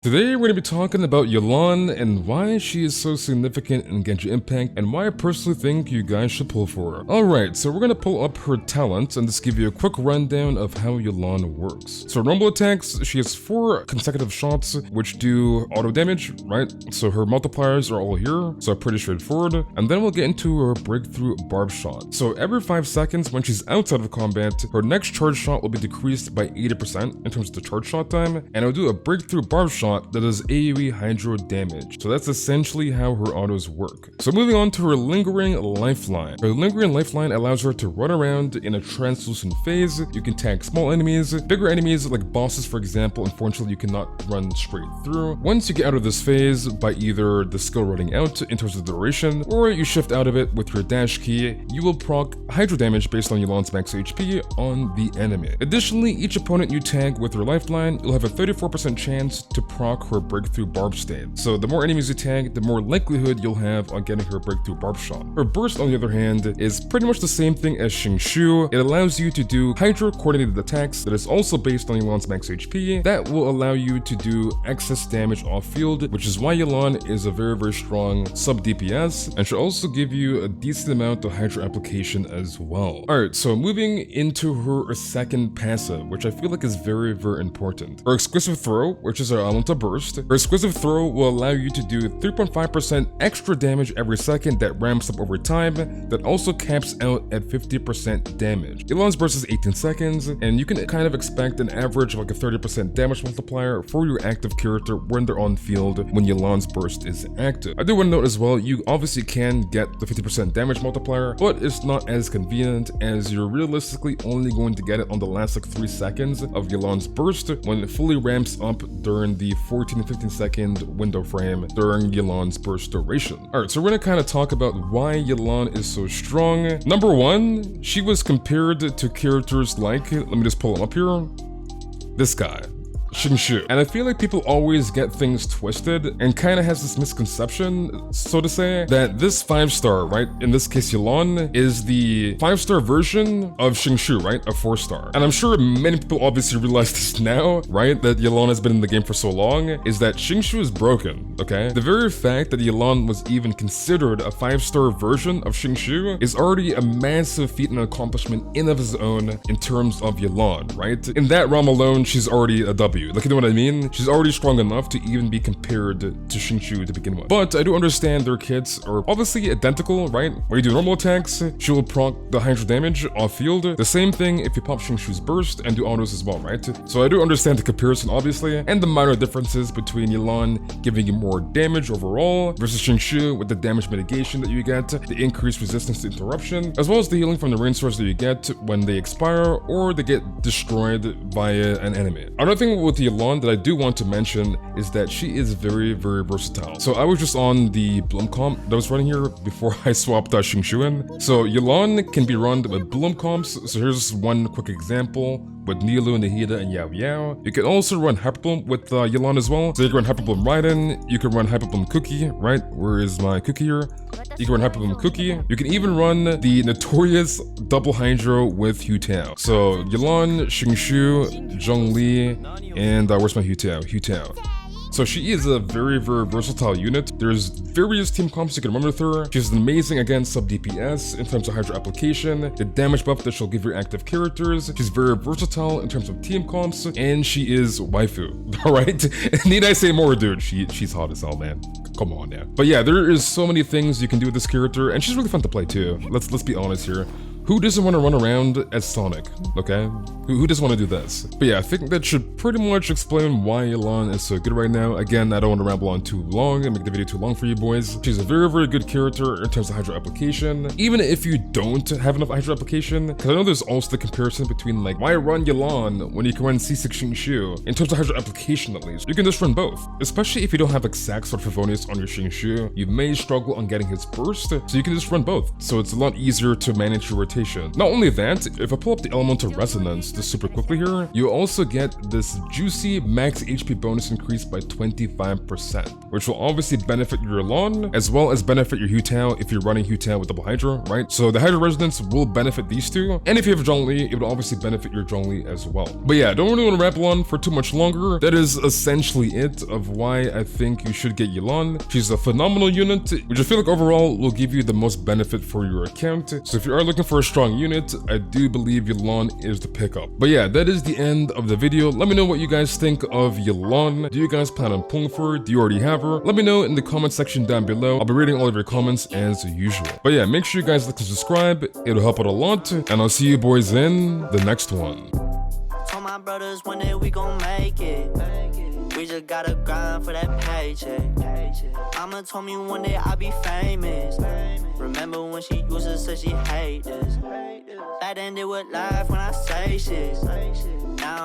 Today we're going to be talking about Yelan and why she is so significant in Genshin Impact and why I personally think you guys should pull for her. Alright, so we're going to pull up her talents and just give you a quick rundown of how Yelan works. So normal attacks, she has 4 consecutive shots which do auto damage, right? So her multipliers are all here, so pretty straightforward. And then we'll get into her breakthrough barb shot. So every 5 seconds when she's outside of combat, her next charge shot will be decreased by 80% in terms of the charge shot time, and it'll do a breakthrough barb shot that does AoE hydro damage. So that's essentially how her autos work. So moving on to her lingering lifeline. Her lingering lifeline allows her to run around in a translucent phase. You can tag small enemies, bigger enemies like bosses for example, unfortunately you cannot run straight through. Once you get out of this phase by either the skill running out in terms of duration, or you shift out of it with your dash key, you will proc hydro damage based on Yelan's max HP on the enemy. Additionally, each opponent you tag with her lifeline, you'll have a 34% chance to proc her breakthrough barb stain. So the more enemies you tag, the more likelihood you'll have on getting her breakthrough barb shot. Her burst, on the other hand, is pretty much the same thing as Xingshu. It allows you to do hydro coordinated attacks that is also based on Yelan's max HP that will allow you to do excess damage off field, which is why Yelan is a very strong sub DPS and should also give you a decent amount of hydro application as well. Alright, so moving into her second passive, which I feel like is very important. Her exclusive throw, which is her elemental burst. Her exclusive throw will allow you to do 3.5% extra damage every second that ramps up over time, that also caps out at 50% damage. Yelan's burst is 18 seconds, and you can kind of expect an average of like a 30% damage multiplier for your active character when they're on field when Yelan's burst is active. I do want to note as well, you obviously can get the 50% damage multiplier, but it's not as convenient as you're realistically only going to get it on the last like 3 seconds of Yelan's burst when it fully ramps up during the 14 and 15 second window frame during Yelan's burst duration. Alright, so we're gonna kind of talk about why Yelan is so strong. Number 1, she was compared to characters like, let me just pull him up here, this guy, Xingshu. And I feel like people always get things twisted and kind of has this misconception, so to say, that this 5-star, right, in this case Yelan, is the 5-star version of Xingshu, right, a 4-star. And I'm sure many people obviously realize this now, right, that Yelan has been in the game for so long, is that Xingshu is broken, okay? The very fact that Yelan was even considered a 5-star version of Xingshu is already a massive feat and accomplishment in of his own in terms of Yelan, right? In that realm alone, she's already a W. Like, you know what I mean? She's already strong enough to even be compared to Xingshu to begin with. But I do understand their kits are obviously identical, right? When you do normal attacks, she will proc the hydro damage off field. The same thing if you pop Xingshu's burst and do autos as well, right? So I do understand the comparison, obviously, and the minor differences between Yelan giving you more damage overall versus Xingshu with the damage mitigation that you get, the increased resistance to interruption, as well as the healing from the rain source that you get when they expire or they get destroyed via an enemy. Another thing with Yelan that I do want to mention is that she is very versatile. So I was just on the Bloom comp that was running here before I swapped Xingshu in. So Yelan can be run with Bloom comps. So here's one quick example with Nilou, Nahida, and Yao Yao. You can also run Hyper Bloom with Yelan as well. So you can run Hyper Bloom Raiden, you can run Hyper Bloom Cookie, right? Where is my cookie here? You can run Hyper Bloom Cookie. You can even run the notorious double hydro with Hu Tao. So Yelan, Xingshu, Zhongli, and where's my Hu Tao? Hu Tao. So she is a very versatile unit. There's various team comps you can run with her. She's amazing against sub DPS in terms of hydro application, the damage buff that she'll give your active characters. She's very versatile in terms of team comps, and she is waifu. Alright? Need I say more, dude? She's hot as hell, man. Come on now. But yeah, there is so many things you can do with this character, and she's really fun to play too. Let's be honest here. Who doesn't want to run around as Sonic, okay? Who doesn't want to do this? But yeah, I think that should pretty much explain why Yelan is so good right now. Again, I don't want to ramble on too long and make the video too long for you boys. She's a very good character in terms of hydro application. Even if you don't have enough hydro application, because I know there's also the comparison between like, why run Yelan when you can run C6 Xingshu? In terms of hydro application at least, you can just run both. Especially if you don't have like Sax or Favonius on your Xingshu, you may struggle on getting his burst, so you can just run both. So it's a lot easier to manage your rotation rotation. Not only that, if I pull up the Elemental Resonance just super quickly here, you also get this juicy max HP bonus increase by 25%, which will obviously benefit your Yelan, as well as benefit your Hu Tao if you're running Hu Tao with double Hydra, right? So the Hydra Resonance will benefit these two, and if you have Zhongli, it will obviously benefit your Zhongli as well. But yeah, don't really want to ramble on for too much longer. That is essentially it of why I think you should get Yelan. She's a phenomenal unit, which I feel like overall will give you the most benefit for your account. So if you are looking for a strong unit, I do believe Yelan is the pickup. But yeah, that is the end of the video. Let me know what you guys think of Yelan. Do you guys plan on pulling for her? Do you already have her? Let me know in the comment section down below. I'll be reading all of your comments as usual. But yeah, make sure you guys like and subscribe. It'll help out a lot. And I'll see you boys in the next one. Told my brothers one day we gon' make it. We just gotta grind for that paycheck. Mama told me one day I'll be famous. Remember when she used to say she hate this? Back then they would laugh when I say shit. Now